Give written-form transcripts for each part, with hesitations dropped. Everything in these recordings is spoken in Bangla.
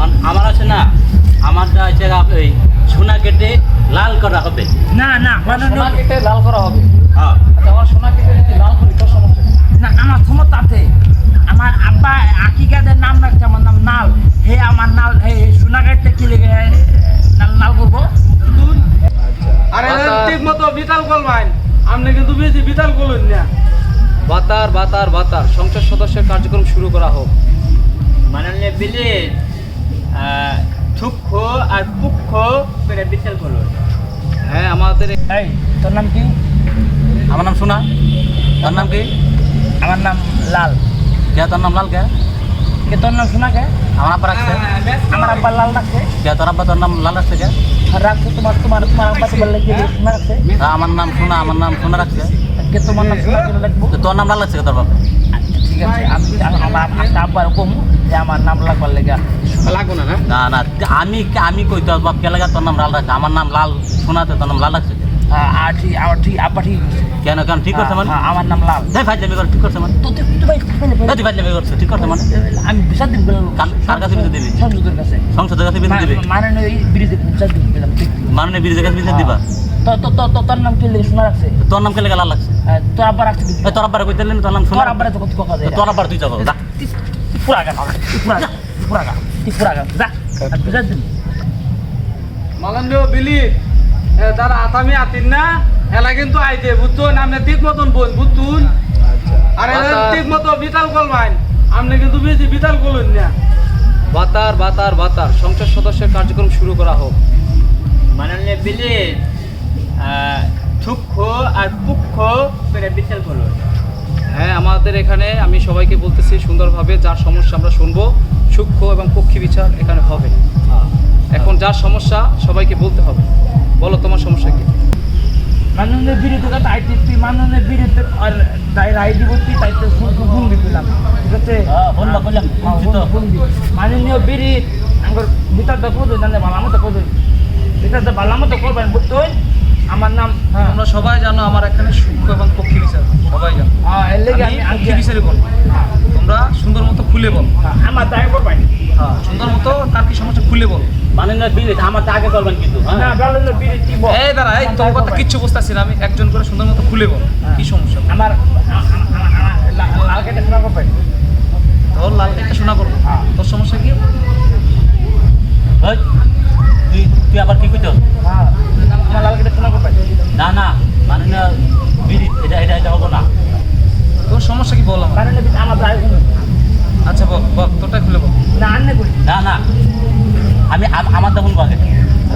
কারণ আমার আছে না, আমারটা হচ্ছে এই সোনা কেটে লাল করা হবে। না না সোনা কেটে লাল করা হবে। হ্যাঁ আচ্ছা আমার সোনা কেটে যদি লাল করি তোর সমস্যা কি? না আমার ক্ষমতাতে আমার আব্বা আকিকাদের নাম রাখছে, আমার নাম নাল। হে আমার নাল, হে সোনা কাটতে কি লেগে নাল নাল করবো? আরে ঠিক মতো বিতাল করবেন, আপনি কিন্তু বেশি বিতাল করলেন না। বাতার বাতার বাতার সংসদ সদস্যের কার্যক্রম শুরু করা হোক। মাননীয় বিলে সূক্ষ্ম আর পুক্ষ করে বিচার করুন। হ্যাঁ আমাদের এই তোর নাম কি? আমার নাম সোনা। তোর নাম কি? আমার নাম লাল। কে তোর নাম লাল কে? কে তোর নাম সোনা কে? আমার আব্বা রাখছে। আমার আব্বা লাল রাখছে। কে তোর আব্বা তোর নাম লাল রাখছে কে? আর রাখছে তোমার তোমার তোমার আব্বা তো বললে কি সোনা রাখছে? আমার নাম সোনা, আমার নাম সোনা রাখছে। কে তোমার নাম সোনা কেন রাখবো? তো তোর নাম লাল রাখছে কে তোর বাবা? ঠিক আছে, আমি আমার আব্বার কম যে আমার নাম লাগবার লেগে লাগবো না না না না, আমি কই তোর বাপ কে লাগা তোর নাম লাল রাখছে? আমার নাম লাল সোনাতে তোর নাম লাল রাখছে কে? আর ঠিক আমার ঠিক আব্বা ঠিক কেন কেন ঠিক করছে মানে? আমার নাম লাল। দেখ ভাই যাবি ঠিক করছে মানে? তো তুই ভাই তুই ভাই যাবি করছে ঠিক করছে মানে? আমি বিচার দিন গেলাম কার কাছে বিচার দিবি? সংসদের কাছে। সংসদের কাছে বিচার দিবি? মানে ওই ব্রিজে বিচার দিন গেলাম। মাননীয় বীরের কাছে বিচার দিবা? তোর নাম কি লেগে শোনা রাখছে? তোর নাম কে লেগে লাল লাগছে? তোর আব্বা রাখছে কি? তোর আব্বার কইতে দিলেন তোর নাম সোনা? তোর আব্বারে তো কত কথা দেয়। তোর আব্বার তুই যাবো যা। পুরা গা পুরা গা যা বিচার দিন। মালান্ডীয় বিলি তারা আতামি আতিন না, এলা কিন্তু আইতে বুঝতুন, আপনি ঠিক মতন বোন বুঝতুন। আর এলা ঠিক মতো বিতাল করবেন, আপনি কিন্তু বেশি বিতাল করলেন না। বাতার বাতার বাতার সংসদ সদস্যের কার্যক্রম শুরু করা হোক। মাননীয় বিলে সূক্ষ্ম আর পুক্ষ করে বিচার করুন। হ্যাঁ আমাদের এখানে আমি সবাইকে বলতেছি সুন্দরভাবে যার সমস্যা আমরা শুনবো, সূক্ষ্ম এবং পক্ষী বিচার এখানে হবে। এখন যার সমস্যা সবাইকে বলতে হবে। বলো তোমার সমস্যা কি? মাননের বিরুদ্ধে কথা আইতে তুই মাননের বিরুদ্ধে আর তাই রায় দিব তুই তাই তো ফোন দিলাম। ঠিক আছে, ফোন বা করলাম মাননীয় বিড়ি আমার ভিতর তো করবে জানে ভালো মতো করবে, ভিতর তো ভালো মতো করবেন বুঝতেই। আমার নাম তোমরা সবাই জানো আমার এখানে সূক্ষ্ম এবং পক্ষী বিচার সবাই জানো। এর লেগে আমি আমি পক্ষী বিচারই বলবো, তোমরা সুন্দর মতো খুলে বলো। আমার দায় করবেন। হ্যাঁ সুন্দর মতো তার কি সমস্যা খুলে বলো। মাননীয় বিলে আমার আগে করবেন কিন্তু। না মাননীয় বিড়ি দিব। এই দাঁড়া, এই তোর কথা কিচ্ছু বুঝতেছি না আমি। একজন করে সুন্দর মতো খুলে বল কি সমস্যা। আমার লাল কেটে শোনা করবেন। তোর লাল একটা শোনা করবো, তোর সমস্যা কি? তুই তুই আবার কি কইতো? আমার লাল কেটে শোনা করবেন। না না, মাননীয় বিড়ি এটা এটা এটা হবো না। তোর সমস্যা কি বল আমার। মাননীয় বিড়ি আমার দায় করুন। আচ্ছা বল বল, তোরটা খুলে বল। না আন্নে করি। না না, আমি আমার তখন আগে।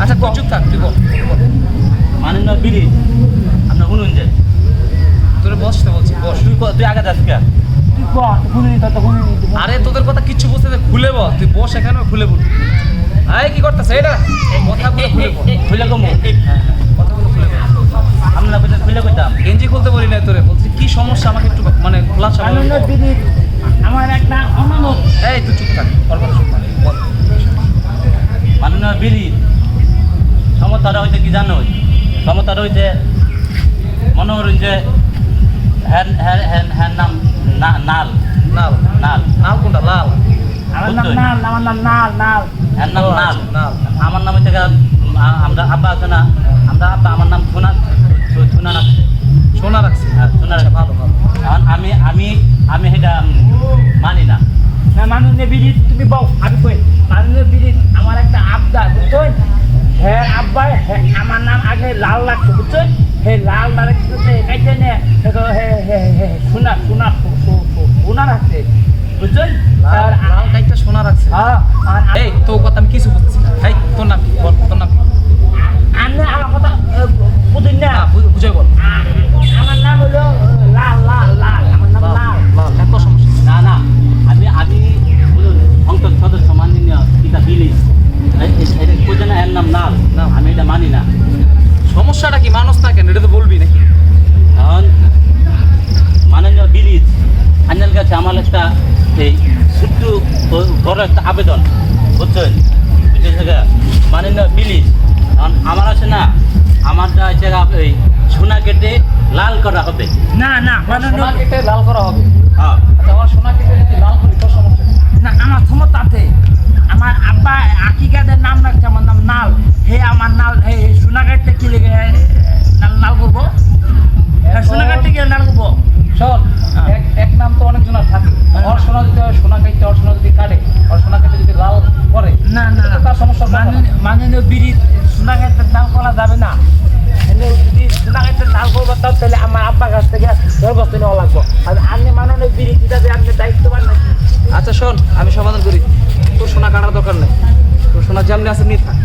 আচ্ছা তুই চুপ থাক, তুই বল। মাননীয় বিড়ি আপনার শুনুন যে তোর বসতে বলছি, বস। তুই আগে যাস কে? তুই কর শুনি তো শুনি দিব। আরে তোদের কথা কিচ্ছু বুঝতে খুলে বল, তুই বস এখানে খুলে বল। আয় কি করতেছ এটা? কথাগুলো খুলে বল। খুলে কমু কথাগুলো খুলে বল। আমরা খুলে কইতাম। গেঞ্জি খুলতে বলি না তোরে, বলছি কি সমস্যা আমাকে একটু মানে খোলাসা বল। মাননীয় বিড়ি আমার একটা অনুরোধ। এই তুই চুপ থাক, তোর কথা চুপ থাক, বল। মাননীয় বিড়ি ক্ষমতাটা হইতে কি জানো? ক্ষমতাটা হইতে মনে করুন যে হ্যান হ্যান হ্যান হ্যান নাম নাল নাল নাল নাল কোনটা? লাল। আমার নাম নাল, আমার নাম নাল নাল। হ্যান নাম নাল। নাল। আমার নাম হইতে আমরা আব্বা আছে না, আমরা আব্বা আমার নাম সোনা সোনা রাখছে। সোনা রাখছি। হ্যাঁ সোনা আচ্ছা, রাখছে। ভালো ভালো। এখন আমি সেটা মানি না। মাননীয় বিড়ি তুমি বউ আমি কই। মাননীয় বিড়ি আমার একটা আবদার বুঝছেন। হ্যাঁ আব্বা হ্যাঁ আমার নাম আগে লাল লাগছে বুঝছেন। হে লাল না রাখছে কাইতে নে হে হে হে সোনা সোনা সোনা রাখছে বুঝছেন। লাল লাল কাইটা সোনা রাখছে। হ্যাঁ এই তোর কথা আমি কিছু বুঝতেছি না। এই তোর নাম কি? বল তোর নাম কি? আমি আমার কথা বুঝুন না। বুঝে বল। আমার নাম হলো লাল লাল লাল, আমার নাম লাল। লাল এত সমস্যা। না না, আমি সংসদ সদস্য মাননীয় পিতা বিলি কোথায় না এর নাম নাল, আমি এটা মানি না। সমস্যাটা কি? মানুষ না কেন এটা তো বলবি নাকি? এখন মাননীয় বিলি আইনাল কাছে আমার একটা এই ছোট্ট বড় একটা আবেদন বুঝছেন। মাননীয় বিলি আমার আছে না, আমারটা হচ্ছে এই সোনা কেটে লাল করা হবে। না না সোনা মাননীয় কেটে লাল করা হবে। হ্যাঁ আচ্ছা আমার সোনা কেটে যদি লাল করি তোর সমস্যা কি? না আমার ক্ষমতাতে আমার আব্বা বলা যাবে না। এনে যদি সোনা কাটতে লাল করবো তাও তাহলে আমার আব্বার কাছ থেকে দরখাস্ত নেওয়া লাগবো। আর আপনি মাননীয় বিড়ি দিতে আপনি দায়িত্ববান নাকি? আচ্ছা শোন, আমি সমাধান করি। তোর সোনা কাটার দরকার নেই, তোর সোনা যেমনি আছে নিয়ে থাক,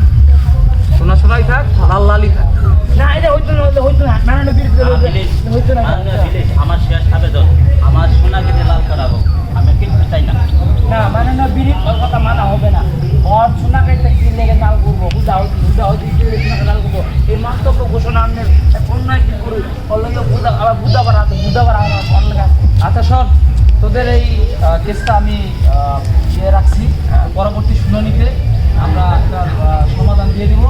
সোনা সোনাই থাক, লাল লালই থাক। না এটা হইতো না, হইতো না, মাননীয় বিড়ি হইতো না। মাননীয় বিলিজ আমার শেষ আবেদন, আমার সোনাকে দিয়ে লাল করাবো, আমি কিন্তু চাই না। না মাননীয় বিড়ি ওর কথা মানা হবে না। ওর সোনা কাটতে কি লেগে লাল করবো, বুঝা হইতে সোনাকে লাল করবো, এই মন্তব্য ঘোষণা আপনার অন্যায় কি করি বললে তো আবার বুঝা করা আছে, বুঝা করা আমার অন্য কাছে। আচ্ছা শোন, তোদের এই কেসটা আমি ইয়ে রাখছি, পরবর্তী শুনানিতে আমরা একটা সমাধান দিয়ে দিব,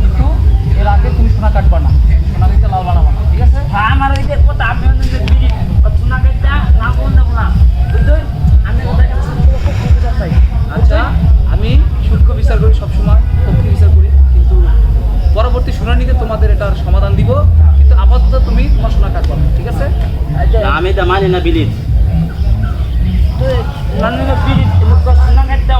কিন্তু এর আগে তুমি সোনা কাটবা না, সোনাকে লাল বানাবা না, ঠিক আছে? হ্যাঁ আমার ওই যে কথা আমি বিড়ি সোনা কাটতে না করুন না বললাম, বুঝলেন? আমি ওদের কাছে বুঝতে চাই। আচ্ছা, আমি সূক্ষ্ম বিচার করি সবসময়, পক্ষে বিচার করি, কিন্তু পরবর্তী শুনানিতে তোমাদের এটার সমাধান দিব, কিন্তু আপাতত তুমি তোমার সোনা কাটবা না, ঠিক আছে? না, আমি তো মানি না বিলিজ। মাননীয় বিড়ি সোনা কাটতে